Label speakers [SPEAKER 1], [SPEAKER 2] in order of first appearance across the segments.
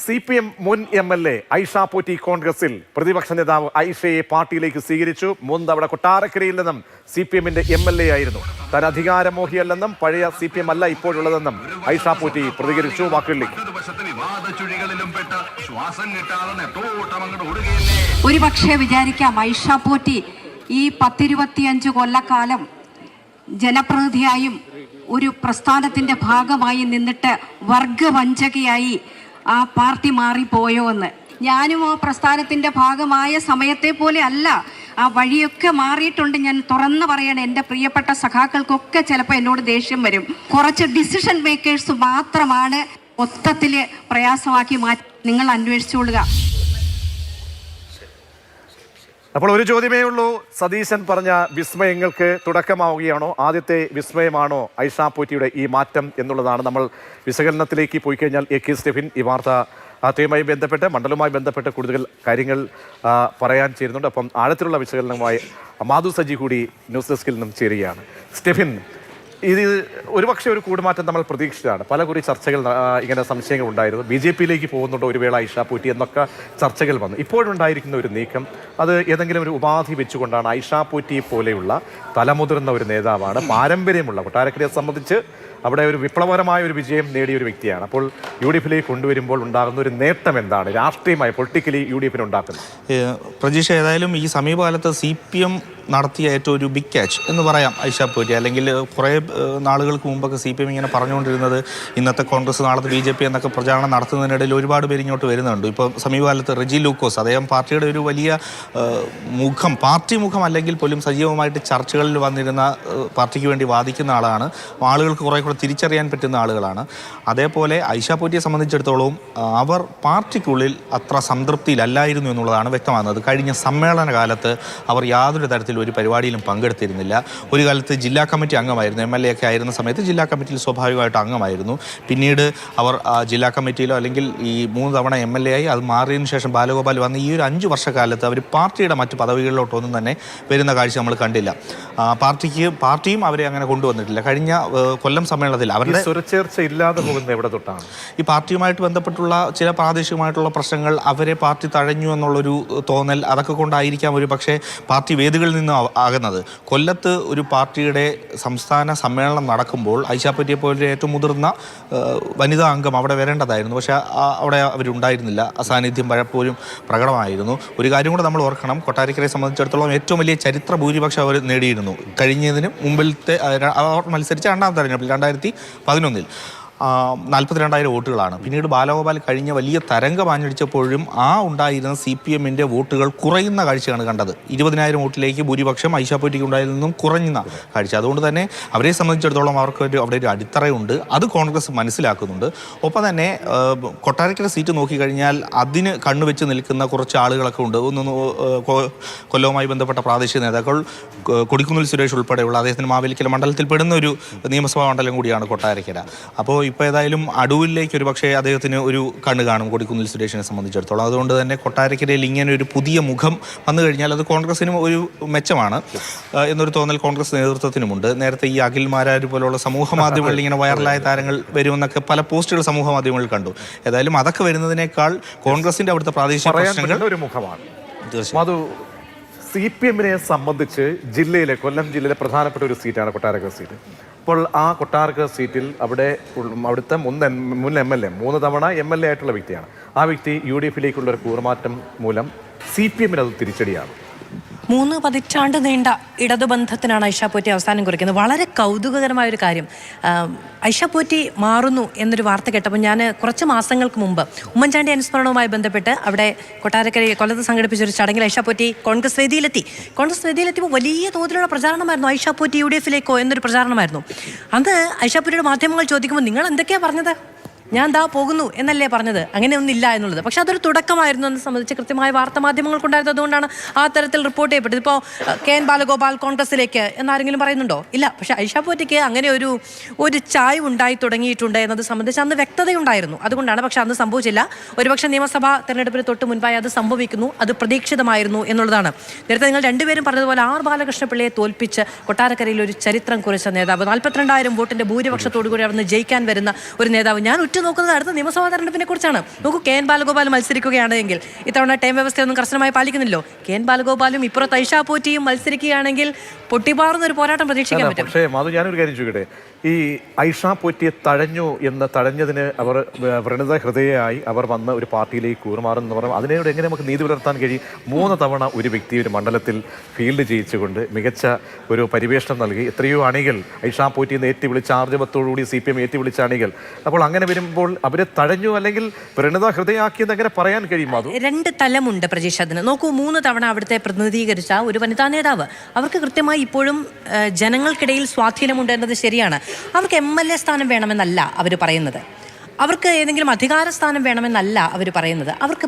[SPEAKER 1] CPM മുൻ MLA Aisha Potti കോൺഗ്രസിൽ പ്രതിപക്ഷ നേതാവ് ഐഷയെ പാർട്ടിയിലേക്ക് സ്വീകരിച്ചു. മുൻ തവണ കൊട്ടാരക്കരയിൽ നിന്നും CPM-ന്റെ MLA ആയിരുന്നു. താൻ അധികാരമോഹിയല്ലെന്നും പഴയ CPM അല്ല ഇപ്പോഴുള്ളതെന്നും ഐഷ പോറ്റി പ്രതികരിച്ചു. വാക്കുകളിലേക്ക്.
[SPEAKER 2] ഒരുപക്ഷെ വിചാരിക്കാം ഐഷ പോറ്റി ഈ 10-25 കൊല്ലക്കാലം ജനപ്രതിനിധിയായും ഒരു പ്രസ്ഥാനത്തിന്റെ ഭാഗമായി നിന്നിട്ട് വർഗവഞ്ചകയായി ആ പാർട്ടി മാറിപ്പോയോ എന്ന്. ഞാനും ആ പ്രസ്ഥാനത്തിന്റെ ഭാഗമായ സമയത്തെ പോലെ അല്ല, ആ വഴിയൊക്കെ മാറിയിട്ടുണ്ട്. ഞാൻ തുറന്നു പറയണം, എൻ്റെ പ്രിയപ്പെട്ട സഖാക്കൾക്കൊക്കെ ചിലപ്പോൾ എന്നോട് ദേഷ്യം വരും. കുറച്ച് ഡിസിഷൻ മേക്കേഴ്സ് മാത്രമാണ് മൊത്തത്തിൽ പ്രയാസമാക്കി മാറ്റി. നിങ്ങൾ അന്വേഷിച്ചുകൊള്ളുക.
[SPEAKER 1] അപ്പോൾ ഒരു ചോദ്യമേ ഉള്ളൂ. സതീശൻ പറഞ്ഞ വിസ്മയങ്ങൾക്ക് തുടക്കമാവുകയാണോ? ആദ്യത്തെ വിസ്മയമാണോ ഐഷ പോറ്റിയുടെ ഈ മാറ്റം എന്നുള്ളതാണ്. നമ്മൾ വിശകലനത്തിലേക്ക് പോയി കഴിഞ്ഞാൽ AK സ്റ്റെഫിൻ ഈ വാർത്ത ആദ്യമായി ബന്ധപ്പെട്ട് മണ്ഡലവുമായി ബന്ധപ്പെട്ട് കൂടുതൽ കാര്യങ്ങൾ പറയാൻ ചേരുന്നുണ്ട്. അപ്പം ആഴത്തിലുള്ള വിശകലനവുമായി മാധു സജി കൂടി ന്യൂസ് ഡെസ്കിൽ നിന്നും ചേരുകയാണ്. സ്റ്റെഫിൻ, ഇത് ഒരുപക്ഷെ ഒരു കൂടുമാറ്റം നമ്മൾ പ്രതീക്ഷിച്ചതാണ്. പല കുറി ചർച്ചകൾ, ഇങ്ങനെ സംശയങ്ങൾ ഉണ്ടായിരുന്നു. BJP-യിലേക്ക് പോകുന്നുണ്ടോ ഒരു വേള ഐഷ പോറ്റി എന്നൊക്കെ ചർച്ചകൾ വന്നു. ഇപ്പോഴുണ്ടായിരിക്കുന്ന ഒരു നീക്കം അത് ഏതെങ്കിലും ഒരു ഉപാധി വെച്ചുകൊണ്ടാണ്. ഐഷ പോറ്റിയെ പോലെയുള്ള തലമുതിർന്ന ഒരു നേതാവാണ്, പാരമ്പര്യമുള്ള, കൊട്ടാരക്കരയെ സംബന്ധിച്ച് അവിടെ ഒരു വിപ്ലവകരമായ ഒരു വിജയം നേടിയ ഒരു വ്യക്തിയാണ്. അപ്പോൾ UDF-ലേക്ക് കൊണ്ടുവരുമ്പോൾ ഉണ്ടാകുന്ന ഒരു നേട്ടം എന്താണ് രാഷ്ട്രീയമായി, പൊളിറ്റിക്കലി UDF-ന് ഉണ്ടാക്കുന്നത്?
[SPEAKER 3] പ്രജീഷ്, ഏതായാലും ഈ സമീപകാലത്ത് CPM നടത്തിയ ഏറ്റവും ഒരു ബിഗ് ക്യാച്ച് എന്ന് പറയാം ഐഷ പോറ്റി. അല്ലെങ്കിൽ കുറേ നാളുകൾക്ക് മുമ്പൊക്കെ CPM ഇങ്ങനെ പറഞ്ഞുകൊണ്ടിരുന്നത് ഇന്നത്തെ കോൺഗ്രസ് നാളത്തെ BJP എന്നൊക്കെ പ്രചാരണം നടത്തുന്നതിനിടയിൽ ഒരുപാട് പേര് ഇങ്ങോട്ട് വരുന്നുണ്ട്. ഇപ്പോൾ സമീപകാലത്ത് റെജി ലൂക്കോസ്, അദ്ദേഹം പാർട്ടിയുടെ ഒരു വലിയ മുഖം, പാർട്ടി മുഖം അല്ലെങ്കിൽ പോലും സജീവമായിട്ട് ചർച്ചകളിൽ വന്നിരുന്ന, പാർട്ടിക്ക് വേണ്ടി വാദിക്കുന്ന ആളാണ്. ആളുകൾക്ക് കുറേ കൂടെ തിരിച്ചറിയാൻ പറ്റുന്ന ആളുകളാണ്. അതേപോലെ ഐഷ പോറ്റിയെ സംബന്ധിച്ചിടത്തോളം അവർ പാർട്ടിക്കുള്ളിൽ അത്ര സംതൃപ്തിയിലല്ലായിരുന്നു എന്നുള്ളതാണ് വ്യക്തമാകുന്നത്. കഴിഞ്ഞ സമ്മേളന കാലത്ത് അവർ യാതൊരു തരത്തിലും ഒരു പരിപാടിയിലും പങ്കെടുത്തിരുന്നില്ല. ഒരു കാലത്ത് ജില്ലാ കമ്മിറ്റി അംഗമായിരുന്നു. MLA ഒക്കെ ആയിരുന്ന സമയത്ത് ജില്ലാ കമ്മിറ്റിയിൽ സ്വാഭാവികമായിട്ട് അംഗമായിരുന്നു. പിന്നീട് അവർ ജില്ലാ കമ്മിറ്റിയിലോ അല്ലെങ്കിൽ ഈ 3 തവണ MLA ആയി അത് മാറിയതിനു ശേഷം ബാലഗോപാൽ വന്ന് ഈ ഒരു 5 വർഷക്കാലത്ത് അവർ പാർട്ടിയുടെ മറ്റ് പദവികളിലോട്ടൊന്നും തന്നെ വരുന്ന കാഴ്ച നമ്മൾ കണ്ടില്ല. പാർട്ടിയും അവരെ അങ്ങനെ കൊണ്ടുവന്നിട്ടില്ല. കഴിഞ്ഞ കൊല്ലം സമ്മേളനത്തിൽ അവരുടെ
[SPEAKER 1] സ്വരച്ചേർച്ച ഇല്ലാതെ പോകുന്നത് എവിടെ തൊട്ടാണ്?
[SPEAKER 3] ഈ പാർട്ടിയുമായിട്ട് ബന്ധപ്പെട്ടുള്ള ചില പ്രാദേശികമായിട്ടുള്ള പ്രശ്നങ്ങൾ, അവരെ പാർട്ടി തഴഞ്ഞു എന്നുള്ളൊരു തോന്നൽ, അതൊക്കെ കൊണ്ടായിരിക്കാം ഒരു പക്ഷേ പാർട്ടി വേദികളിൽ നിന്ന് ആകുന്നത്. കൊല്ലത്ത് ഒരു പാർട്ടിയുടെ സംസ്ഥാന സമ്മേളനം നടക്കുമ്പോൾ ഐഷ പോറ്റിയെ പോലെ ഏറ്റവും മുതിർന്ന വനിതാ അംഗം അവിടെ വരേണ്ടതായിരുന്നു. പക്ഷേ അവിടെ അവരുണ്ടായിരുന്നില്ല. അസാന്നിധ്യം പലപ്പോഴും പ്രകടമായിരുന്നു. ഒരു കാര്യം കൂടെ നമ്മൾ ഓർക്കണം, കൊട്ടാരക്കരയെ സംബന്ധിച്ചിടത്തോളം ഏറ്റവും വലിയ ചരിത്ര ഭൂരിപക്ഷം അവർ നേടിയിരുന്നു. കഴിഞ്ഞതിന് മുമ്പിലത്തെ അവർ മത്സരിച്ച രണ്ടാം തെരഞ്ഞെടുപ്പിൽ 2011 42,000 വോട്ടുകളാണ്. പിന്നീട് ബാലഗോപാൽ കഴിഞ്ഞ വലിയ തരംഗം ആഞ്ഞടിച്ചപ്പോഴും ഉണ്ടായിരുന്ന CPM-ന്റെ വോട്ടുകൾ കുറയുന്ന കാഴ്ചയാണ് കണ്ടത്. 20,000 വോട്ടിലേക്ക് ഭൂരിപക്ഷം ഐഷ പോറ്റിക്ക് ഉണ്ടായിരുന്നതും കുറഞ്ഞ കാഴ്ച. അതുകൊണ്ട് തന്നെ അവരെ സംബന്ധിച്ചിടത്തോളം അവർക്ക് അവിടെ ഒരു അടിത്തറയുണ്ട്. അത് കോൺഗ്രസ് മനസ്സിലാക്കുന്നുണ്ട്. ഒപ്പം തന്നെ കൊട്ടാരക്കര സീറ്റ് നോക്കിക്കഴിഞ്ഞാൽ അതിന് കണ്ണുവെച്ച് നിൽക്കുന്ന കുറച്ച് ആളുകളൊക്കെ ഉണ്ട്. കൊല്ലവുമായി ബന്ധപ്പെട്ട പ്രാദേശിക നേതാക്കൾ, കൊടിക്കുന്നിൽ സുരേഷ് ഉൾപ്പെടെയുള്ള, അദ്ദേഹത്തിന് മാവേലിക്കൽ മണ്ഡലത്തിൽ പെടുന്ന ഒരു നിയമസഭാ മണ്ഡലം കൂടിയാണ് കൊട്ടാരക്കര. അപ്പോൾ ഇപ്പോൾ ഏതായാലും അടൂരിലേക്ക് ഒരു പക്ഷേ അദ്ദേഹത്തിന് ഒരു കണ്ണ് കാണും കൊടിക്കുന്നിൽ സുരേഷിനെ സംബന്ധിച്ചിടത്തോളം. അതുകൊണ്ട് തന്നെ കൊട്ടാരക്കരയിൽ ഇങ്ങനെ ഒരു പുതിയ മുഖം വന്നു കഴിഞ്ഞാൽ അത് കോൺഗ്രസിനും ഒരു മെച്ചമാണ് എന്നൊരു തോന്നൽ കോൺഗ്രസ് നേതൃത്വത്തിനുമുണ്ട്. നേരത്തെ ഈ അഖിൽ മാരാര് പോലുള്ള സമൂഹ മാധ്യമങ്ങളിൽ ഇങ്ങനെ വൈറലായ താരങ്ങൾ വരുമെന്നൊക്കെ പല പോസ്റ്റുകൾ സമൂഹ മാധ്യമങ്ങളിൽ കണ്ടു. ഏതായാലും അതൊക്കെ വരുന്നതിനേക്കാൾ കോൺഗ്രസിന്റെ അവിടുത്തെ പ്രാദേശിക പ്രശ്നങ്ങൾ
[SPEAKER 1] ഒരു മുഖമാണ്. CPM-നെ സംബന്ധിച്ച് കൊല്ലം ജില്ലയിലെ പ്രധാനപ്പെട്ട ഒരു സീറ്റാണ് കൊട്ടാരക്കര സീറ്റ്. അപ്പോൾ ആ കൊട്ടാരക്കര സീറ്റിൽ അവിടുത്തെ മുൻ MLA, 3 തവണ MLA ആയിട്ടുള്ള വ്യക്തിയാണ്. ആ വ്യക്തി UDF-ലേക്കുള്ള ഒരു കൂറുമാറ്റം മൂലം CPM-ന് അത് തിരിച്ചടിയാണ്.
[SPEAKER 4] 3 പതിറ്റാണ്ട് നീണ്ട ഇടതുബന്ധത്തിനാണ് ഐഷ പോറ്റി അവസാനം കുറിക്കുന്നത്. വളരെ കൗതുകകരമായ ഒരു കാര്യം, ഐഷ പോറ്റി മാറുന്നു എന്നൊരു വാർത്ത കേട്ടപ്പോൾ ഞാൻ കുറച്ച് മാസങ്ങൾക്ക് മുമ്പ് ഉമ്മൻചാണ്ടി അനുസ്മരണവുമായി ബന്ധപ്പെട്ട് അവിടെ കൊല്ലത്ത് സംഘടിപ്പിച്ചൊരു ചടങ്ങിൽ ഐഷ പോറ്റി കോൺഗ്രസ് വേദിയിലെത്തിയപ്പോൾ വലിയ തോതിലുള്ള പ്രചാരണമായിരുന്നു. ഐഷ പോറ്റി UDF-ലേക്കോ എന്നൊരു പ്രചാരണമായിരുന്നു. അന്ന് ഐഷ പോറ്റിയുടെ മാധ്യമങ്ങൾ ചോദിക്കുമ്പോൾ നിങ്ങൾ എന്തൊക്കെയാണ് പറഞ്ഞത്? ഞാൻ ദാ പോകുന്നു എന്നല്ലേ പറഞ്ഞത്, അങ്ങനെയൊന്നില്ല എന്നുള്ളത്. പക്ഷെ അതൊരു തുടക്കമായിരുന്നു എന്നെ സംബന്ധിച്ച് കൃത്യമായ വാർത്താ മാധ്യമങ്ങൾക്കുണ്ടായിരുന്നത്. അതുകൊണ്ടാണ് ആ തരത്തിൽ റിപ്പോർട്ട് ചെയ്യപ്പെട്ടത്. ഇപ്പോൾ KN ബാലഗോപാൽ കോൺഗ്രസിലേക്ക് എന്നാരെങ്കിലും പറയുന്നുണ്ടോ? ഇല്ല. പക്ഷെ ഐഷ പോറ്റിക്ക് അങ്ങനെ ഒരു ചായ്വ് ഉണ്ടായി തുടങ്ങിയിട്ടുണ്ട് എന്നത് സംബന്ധിച്ച് അന്ന് വ്യക്തതയുണ്ടായിരുന്നു. അതുകൊണ്ടാണ്. പക്ഷെ അന്ന് സംഭവിച്ചില്ല. ഒരുപക്ഷെ നിയമസഭാ തെരഞ്ഞെടുപ്പിന് തൊട്ട് മുൻപായി അത് സംഭവിക്കുന്നു, അത് പ്രതീക്ഷിതമായിരുന്നു എന്നുള്ളതാണ്. നേരത്തെ നിങ്ങൾ രണ്ടുപേരും പറഞ്ഞതുപോലെ R ബാലകൃഷ്ണപിള്ളയെ തോൽപ്പിച്ച് കൊട്ടാരക്കരയിൽ ഒരു ചരിത്രം കുറിച്ച നേതാവ്, 42,000 വോട്ടിന്റെ ഭൂരിപക്ഷത്തോടു കൂടി അവിടുന്ന് ജയിക്കാൻ വരുന്ന ഒരു നേതാവ്. ഞാൻ ഉറ്റുനോക്കുന്നത് അടുത്ത നിയമസഭാ തെരഞ്ഞെടുപ്പിനെ കുറിച്ചാണ്. നോക്കൂ, കെ എൻ ബാലഗോപാൽ മത്സരിക്കുകയാണെങ്കിൽ ഇത്തവണ ടൈം വ്യവസ്ഥയൊന്നും കർശനമായി പാലിക്കുന്നില്ലോ. കെ എൻ ബാലഗോപാലും ഇപ്പുറത്ത് ഐഷ പോറ്റിയും മത്സരിക്കുകയാണെങ്കിൽ പൊട്ടിപ്പാറുന്ന ഒരു പോരാട്ടം പ്രതീക്ഷിക്കാൻ പറ്റും.
[SPEAKER 1] പക്ഷേ മാധു, ഞാനൊരു കാര്യം ചോദിക്കട്ടെ, ഈ ഐഷ പോറ്റിയെ തഴഞ്ഞതിന് അവർ വ്രണത ഹൃദയമായി അവർ വന്ന ഒരു പാർട്ടിയിലേക്ക് കൂറുമാറുന്ന പറഞ്ഞാൽ അതിനോട് എങ്ങനെ നമുക്ക് നീതി പുലർത്താൻ കഴിയും? 3 തവണ ഒരു വ്യക്തി ഒരു മണ്ഡലത്തിൽ ഫീൽഡ് ജയിച്ചുകൊണ്ട് മികച്ച ഒരു പരിവേഷണം നൽകി എത്രയോ അണികൾ ഐഷ പോറ്റിന്ന് ഏറ്റുവിളിച്ച ആർജവത്തോടുകൂടി CPM ഏറ്റുവിളിച്ച അണികൾ. അപ്പോൾ അങ്ങനെ വരുമ്പോൾ അവരെ തഴഞ്ഞു അല്ലെങ്കിൽ വ്രണത ഹൃദയമാക്കിയെന്ന് എങ്ങനെ പറയാൻ കഴിയും? മാധു,
[SPEAKER 4] 2 തലമുണ്ട് പ്രജീഷ് അതിന്. നോക്കൂ, 3 തവണ അവിടുത്തെ പ്രതിനിധീകരിച്ച ഒരു വനിതാ നേതാവ്, അവർക്ക് കൃത്യമായി ഇപ്പോഴും ജനങ്ങൾക്കിടയിൽ സ്വാധീനമുണ്ട് എന്നത് ശരിയാണ്. അവർക്ക് MLA സ്ഥാനം വേണമെന്നല്ല അവർ പറയുന്നത്, അവർക്ക് ഏതെങ്കിലും അധികാര സ്ഥാനം വേണമെന്നല്ല അവർ പറയുന്നത്, അവർക്ക്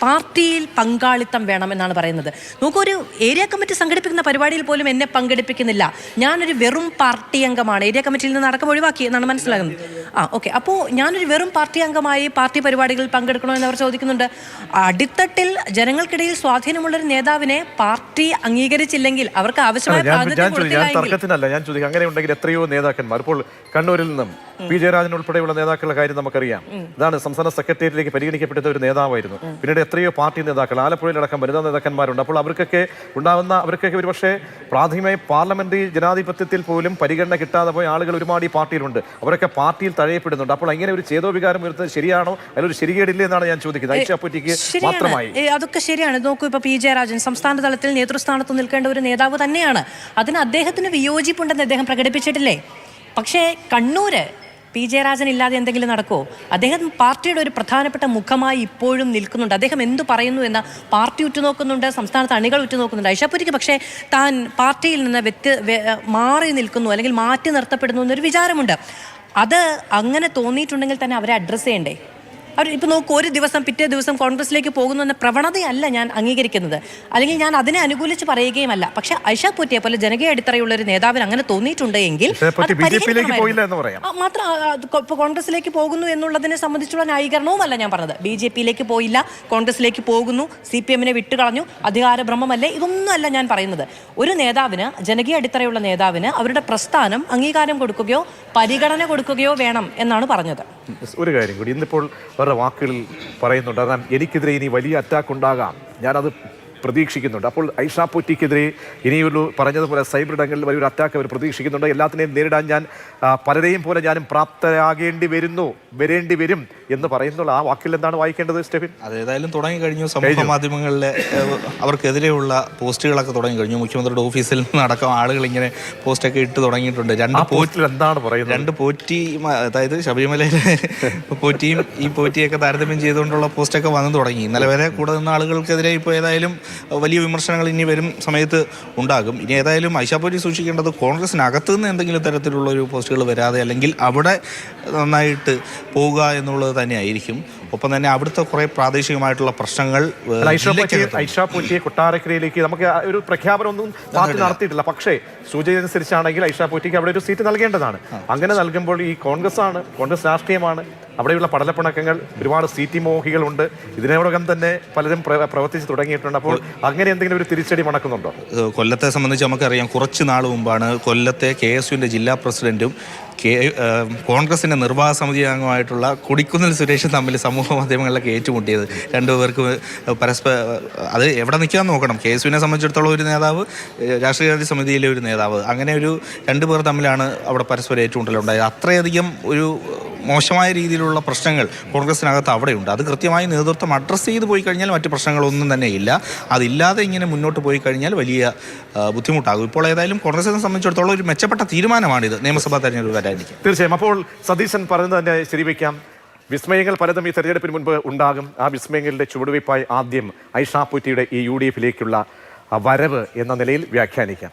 [SPEAKER 4] പാർട്ടിയിൽ പങ്കാളിത്തം വേണമെന്നാണ് പറയുന്നത്. നോക്കൂ, ഒരു ഏരിയ കമ്മിറ്റി സംഘടിപ്പിക്കുന്ന പരിപാടിയിൽ പോലും എന്നെ പങ്കെടുപ്പിക്കുന്നില്ല, ഞാനൊരു വെറും പാർട്ടി അംഗമാണ്, ഏരിയ കമ്മിറ്റിയിൽ നിന്ന് അടക്കം ഒഴിവാക്കി എന്നാണ് മനസ്സിലാകുന്നത്. ഓക്കെ, അപ്പോൾ ഞാനൊരു വെറും പാർട്ടി അംഗമായി പാർട്ടി പരിപാടികളിൽ പങ്കെടുക്കണോ എന്ന് അവർ ചോദിക്കുന്നുണ്ട്. അടിത്തട്ടിൽ ജനങ്ങൾക്കിടയിൽ സ്വാധീനമുള്ളൊരു നേതാവിനെ പാർട്ടി അംഗീകരിച്ചില്ലെങ്കിൽ അവർക്ക് ആവശ്യമായ
[SPEAKER 1] തർക്കത്തിനല്ല ഞാൻ ചോദിക്കും. അങ്ങനെ ഉണ്ടെങ്കിൽ എത്രയോ നേതാക്കന്മാർ, ഇപ്പോൾ കണ്ണൂരിൽ നിന്നും പി ജയരാജൻ ഉൾപ്പെടെയുള്ള നേതാക്കളുടെ കാര്യം നമുക്കറിയാം. ഇതാണ് സംസ്ഥാന സെക്രട്ടേറിയറ്റിലേക്ക് പരിഗണിക്കപ്പെട്ട ഒരു നേതാവായിരുന്നു. പിന്നീട് എത്രയോ പാർട്ടി നേതാക്കൾ, ആലപ്പുഴയിലടക്കം വനിതാ നേതാക്കന്മാരുണ്ട്. അപ്പോൾ അവർക്കൊക്കെ ഒരുപക്ഷെ പ്രാഥമികമായി പാർലമെന്ററി ജനാധിപത്യത്തിൽ പോലും പരിഗണന കിട്ടാതെ പോയ ആളുകൾ ഒരുപാട് ഈ പാർട്ടിയിലുണ്ട്. അവരൊക്കെ പാർട്ടിയിൽ തഴയപ്പെടുന്നുണ്ട്. അപ്പോൾ ഇങ്ങനെ ഒരു ചേതോവികാരം വരുന്നത് ശരിയാണോ? അതിലൊരു ശരികേടില്ലേ എന്നാണ് ഞാൻ ചോദിക്കുന്നത്. ഐഷ പോറ്റിക്ക് മാത്രമായി
[SPEAKER 4] അതൊക്കെ ശരിയാണ്. നോക്കൂ, ഇപ്പൊ പി ജയരാജൻ സംസ്ഥാന തലത്തിൽ നേതൃസ്ഥാനത്ത് നിൽക്കേണ്ട ഒരു നേതാവ് തന്നെയാണ്. അതിന് അദ്ദേഹത്തിന് വിയോജിപ്പുണ്ടെന്ന് അദ്ദേഹം പ്രകടിപ്പിച്ചിട്ടില്ലേ? പക്ഷേ കണ്ണൂര് പി ജയരാജൻ ഇല്ലാതെ എന്തെങ്കിലും നടക്കുമോ? അദ്ദേഹം പാർട്ടിയുടെ ഒരു പ്രധാനപ്പെട്ട മുഖമായി ഇപ്പോഴും നിൽക്കുന്നുണ്ട്. അദ്ദേഹം എന്തു പറയുന്നു എന്ന പാർട്ടി ഉറ്റുനോക്കുന്നുണ്ട്, സംസ്ഥാനത്ത് അണികൾ ഉറ്റുനോക്കുന്നുണ്ട്. ഐഷ പോറ്റിക്ക് പക്ഷേ താൻ പാർട്ടിയിൽ നിന്ന് മാറി നിൽക്കുന്നു അല്ലെങ്കിൽ മാറ്റി നിർത്തപ്പെടുന്നു എന്നൊരു വിചാരമുണ്ട്. അത് അങ്ങനെ തോന്നിയിട്ടുണ്ടെങ്കിൽ തന്നെ അവരെ അഡ്രസ്സ് ചെയ്യണ്ടേ? അവർ ഇപ്പോൾ നോക്കൂ, ഒരു ദിവസം പിറ്റേ ദിവസം കോൺഗ്രസിലേക്ക് പോകുന്നു എന്ന പ്രവണതയല്ല ഞാൻ അംഗീകരിക്കുന്നത്, അല്ലെങ്കിൽ ഞാൻ അതിനെ അനുകൂലിച്ച് പറയുകയുമല്ല. പക്ഷെ ഐഷ പോറ്റിയെ പോലെ ജനകീയ അടിത്തറയുള്ള ഒരു നേതാവിന് അങ്ങനെ തോന്നിയിട്ടുണ്ടെങ്കിൽ മാത്രം ഇപ്പോൾ കോൺഗ്രസിലേക്ക് പോകുന്നു എന്നുള്ളതിനെ സംബന്ധിച്ചുള്ള ന്യായീകരണവുമല്ല ഞാൻ പറഞ്ഞത്. BJP-യിലേക്ക് പോയില്ല, കോൺഗ്രസിലേക്ക് പോകുന്നു, CPM-നെ വിട്ടുകളഞ്ഞു, അധികാരഭ്രമമല്ലേ, ഇതൊന്നും അല്ല ഞാൻ പറയുന്നത്. ഒരു നേതാവിന്, ജനകീയ അടിത്തറയുള്ള നേതാവിന് അവരുടെ പ്രസ്ഥാനം അംഗീകാരം കൊടുക്കുകയോ പരിഗണന കൊടുക്കുകയോ വേണം എന്നാണ് പറഞ്ഞത്.
[SPEAKER 1] ഒരു കാര്യം കൂടി ഇന്നിപ്പോൾ വാക്കുകളിൽ പറയുന്നുണ്ട്, കാരണം എനിക്കെതിരെ ഇനി വലിയ അറ്റാക്ക് ഉണ്ടാകാം, ഞാനത് പ്രതീക്ഷിക്കുന്നുണ്ട്. അപ്പോൾ ഐഷ പോറ്റിക്കെതിരെ ഇനിയൊരു പറഞ്ഞതുപോലെ സൈബർ ഇടങ്ങളിൽ വലിയൊരു അറ്റാക്ക് അവർ പ്രതീക്ഷിക്കുന്നുണ്ട്. എല്ലാത്തിനെയും നേരിടാൻ ഞാൻ പലരെയും പോലെ ഞാനും പ്രാപ്തരാകേണ്ടി വരേണ്ടി വരും എന്ന് പറയുന്നുള്ള ആ വാക്കിൽ എന്താണ് വായിക്കേണ്ടത് സ്റ്റെഫിൻ?
[SPEAKER 3] അതേതായാലും തുടങ്ങിക്കഴിഞ്ഞു. സമൂഹ മാധ്യമങ്ങളിലെ അവർക്കെതിരെയുള്ള പോസ്റ്റുകളൊക്കെ തുടങ്ങിക്കഴിഞ്ഞു. മുഖ്യമന്ത്രിയുടെ ഓഫീസിൽ നിന്നടക്കം ആളുകൾ ഇങ്ങനെ പോസ്റ്റൊക്കെ ഇട്ട് തുടങ്ങിയിട്ടുണ്ട്.
[SPEAKER 1] എന്താണ് പറയുന്നത്?
[SPEAKER 3] 2 പോറ്റി, അതായത് ശബരിമലയിലെ പോറ്റിയും ഈ പോറ്റിയൊക്കെ താരതമ്യം ചെയ്തുകൊണ്ടുള്ള പോസ്റ്റൊക്കെ വന്നു തുടങ്ങി. ഇന്നലെ വരെ കൂടെ നിന്ന ആളുകൾക്കെതിരെ ഇപ്പോൾ ഏതായാലും വലിയ വിമർശനങ്ങൾ ഇനി വരും സമയത്ത് ഉണ്ടാകും. ഇനി ഏതായാലും ഐഷ പോറ്റി സൂക്ഷിക്കേണ്ടത് കോൺഗ്രസിനകത്തു നിന്ന് എന്തെങ്കിലും തരത്തിലുള്ള ഒരു പോസ്റ്റുകൾ വരാതെ, അല്ലെങ്കിൽ അവിടെ നന്നായിട്ട് പോവുക എന്നുള്ളത് തന്നെയായിരിക്കും. ഒപ്പം തന്നെ അവിടുത്തെ കുറെ പ്രാദേശികമായിട്ടുള്ള പ്രശ്നങ്ങൾ
[SPEAKER 1] ഐഷ പോറ്റിയെ കൊട്ടാരക്കരയിലേക്ക് നമുക്ക് ഒരു പ്രഖ്യാപനമൊന്നും പാർട്ടി നടത്തിയിട്ടില്ല. പക്ഷേ സൂചന അനുസരിച്ചാണെങ്കിൽ ഐഷ പോറ്റിക്ക് അവിടെ ഒരു സീറ്റ് നൽകേണ്ടതാണ്. അങ്ങനെ നൽകുമ്പോൾ ഈ കോൺഗ്രസ് രാഷ്ട്രീയമാണ്, അവിടെയുള്ള പടലപ്പിണക്കങ്ങൾ, ഒരുപാട് സീറ്റ് മോഹികളുണ്ട്. ഇതിനോടകം തന്നെ പലരും പ്രവർത്തിച്ച് തുടങ്ങിയിട്ടുണ്ട്. അപ്പോൾ അങ്ങനെ എന്തെങ്കിലും ഒരു തിരിച്ചടി മണക്കുന്നുണ്ടോ?
[SPEAKER 3] കൊല്ലത്തെ സംബന്ധിച്ച് നമുക്കറിയാം, കുറച്ച് നാൾ മുമ്പാണ് കൊല്ലത്തെ KSUവിൻ്റെ ജില്ലാ പ്രസിഡന്റും കോൺഗ്രസിൻ്റെ നിർവാഹക സമിതി അംഗമായിട്ടുള്ള കൊടിക്കുന്നിൽ സുരേഷും തമ്മിൽ സമൂഹ മാധ്യമങ്ങളിലൊക്കെ ഏറ്റുമുട്ടിയത്. രണ്ടുപേർക്ക് അത് എവിടെ നിൽക്കാമെന്ന് നോക്കണം. KSUവിനെ സംബന്ധിച്ചിടത്തോളം ഒരു നേതാവ്, രാഷ്ട്രീയകാര്യ സമിതിയിലെ ഒരു നേതാവ്, അങ്ങനെ ഒരു 2 പേർ തമ്മിലാണ് അവിടെ പരസ്പരം ഏറ്റുമുട്ടലുണ്ടായത്. അത്രയധികം ഒരു മോശമായ രീതിയിലുള്ള പ്രശ്നങ്ങൾ കോൺഗ്രസിനകത്ത് അവിടെയുണ്ട്. അത് കൃത്യമായി നേതൃത്വം അഡ്രസ്സ് ചെയ്ത് പോയി കഴിഞ്ഞാൽ മറ്റ് പ്രശ്നങ്ങളൊന്നും തന്നെ ഇല്ല. അതില്ലാതെ ഇങ്ങനെ മുന്നോട്ട് പോയി കഴിഞ്ഞാൽ വലിയ ബുദ്ധിമുട്ടാകും. ഇപ്പോൾ ഏതായാലും കോൺഗ്രസിനെ സംബന്ധിച്ചിടത്തോളം ഒരു മെച്ചപ്പെട്ട തീരുമാനമാണിത് നിയമസഭാ തെരഞ്ഞെടുപ്പ് വരാനിരിക്കും.
[SPEAKER 1] തീർച്ചയായും. അപ്പോൾ സതീശൻ പറയുന്നത് തന്നെ ശരിവയ്ക്കാം. വിസ്മയങ്ങൾ പലതും ഈ തെരഞ്ഞെടുപ്പിന് മുൻപ് ഉണ്ടാകും. ആ വിസ്മയങ്ങളുടെ ചുവടുവയ്പായി ആദ്യം ഐഷ പോറ്റിയുടെ ഈ UDF-ലേക്കുള്ള വരവ് എന്ന നിലയിൽ വ്യാഖ്യാനിക്കാം.